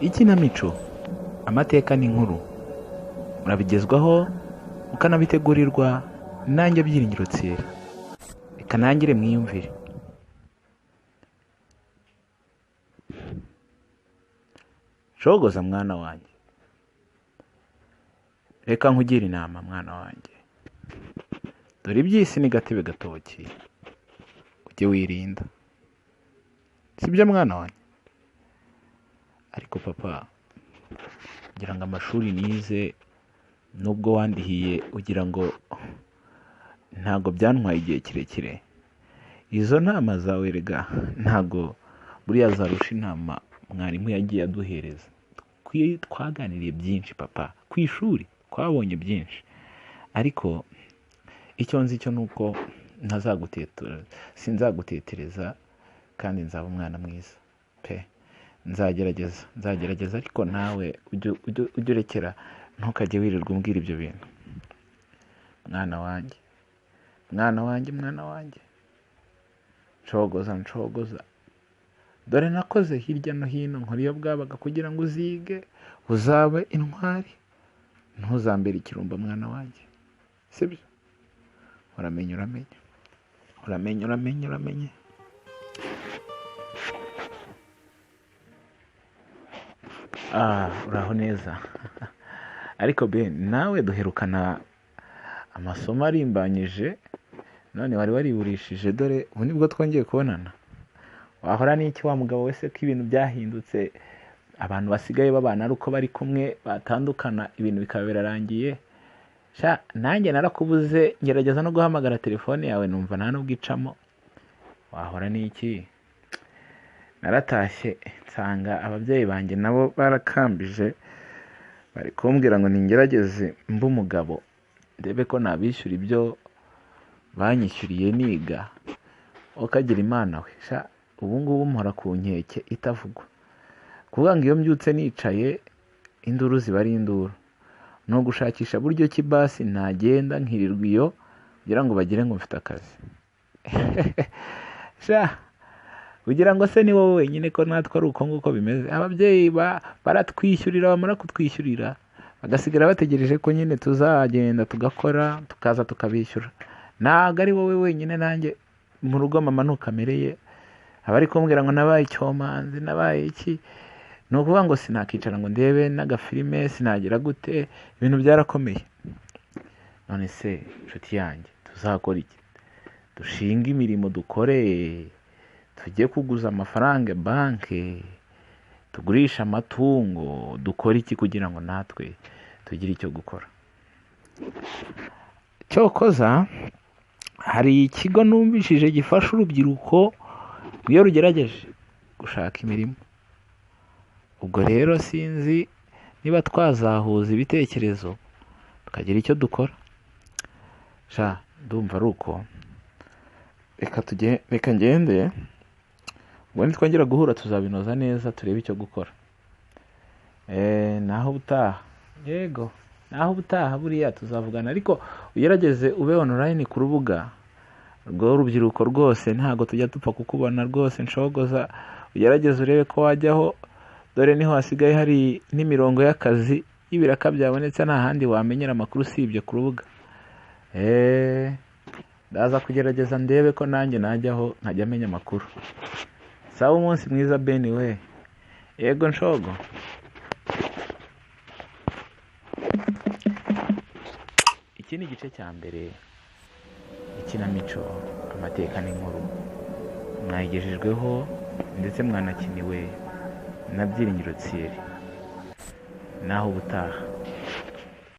Ikinamico amateka n'inkuru murabigezwaho mukanabitegurirwa nanjye Byiringiro Thierry. Reka nangire mwiyumvire. Shogoza mwana wanjye, reka nkugire inama mwana wanjye. Dore iby'isi ni gatebe gatoki, ujye wirinda, sibyo mwana wanjye? Ariko papa, ngira ngo amashuri nize nubwo wandihiye ugira ngo ntago byantwaye igihe kirekire. Izo nama zawe rega ntago buriya zarusha inama mwarimu yagiye aduhereza. Twaganiriye byinshi papa, ku ishuri twabonye byinshi, ariko icyo nzi cyo nuko sinzagutetereza kandi nzaba umwana mwiza pe. Nzagerageza ariko nawe ujye urekera, ntukajye wirirwa umbwira ibyo bintu mwana wanjye. Nshogoza, dore nakoze hirya no hino nkora iyo bwabaga kugira ngo uzige uzabe intwari, ntuzambere ikirumba mwana wanjye, sibyo? uramenye. Uraho neza. Ariko Ben, nawe duherukana amasomo arimbanyije, none wari wariburishije, dore ubu nibwo twongeye kubonana. Wahora n'iki wa mugabo wese ko ibintu byahindutse, abantu basigaye babana ari uko bari kumwe, batandukana ibintu bikaba birarangiye. Nanjye narakubuze, ngerageza no guhamagara telefone yawe numva nta nubwo icamo. Wahora n'iki? Naratashye nsanga ababyeyi banjye nabo barakambije, bari kumbwira ngo ningerageze mbe umugabo ndebe ko nabishyura ibyo banyishyuriye niga. Ukagira Imana we, ubu ngubu mpora ku nkeke itavugwa, kuvuga ngo iyo mbyutse nicaye induru ziba ari induru, no gushakisha buryo ki basi ntagenda nkirirwa iyo kugira ngo bagire ngo mfite akazi. Kugira ngo se ni wowe wenyine ko natwe ari uko nguko bimeze? Ababyeyi baratwishyurira, bamara kutwishyurira bagasigara bategereje ko nyine tuzagenda tugakora tukaza tukabishyura. Ntabwo ari wowe wenyine, nanjye mu rugo mama ntukamereye, abari kumbwira ngo nabaye icyomanzi, nabaye iki. Ni ukuvuga ngo sinakicara ngo ndebe n'agafilime, sinagira gute, ibintu byarakomeye. None se nshuti yanjye, tuzakora iki? Dushinga imirimo dukore, tujye kuguza amafaranga banki, tugurisha amatungo, dukora iki kugira ngo natwe tugire icyo gukora? Cyokoza hari ikigo numvishije gifasha urubyiruko iyo rugerageje gushaka imirimo. Ubwo rero sinzi niba twazahuza ibitekerezo tukagira icyo dukora. Ndumva ari uko. Reka ngende, ubwo nitwongera guhura tuzabinoza neza, turebe icyo gukora. Naho ubutaha, yego, naho ubutaha buriya tuzavugana, ariko ugerageze ube online ku rubuga rw'urubyiruko rwose, ntago tujya dupfa kukubona rwose. Nshogoza, ugerageze urebe ko wajyaho, dore niho hasigaye hari n'imirongo y'akazi y'ibiraka byabonetse, nta handi wamenyera amakuru usibye ku rubuga. Ndaza kugerageza ndebe ko nanjye najyaho nkajya amenya amakuru. Sawa, umunsi mwiza Ben we. Yego nshogo. Iki ni igice cya mbere ikinamico amateka n'inkuru, mwayigejejweho ndetse mwanakiniwe na Byiringiro Thierry. Naho ubutaha.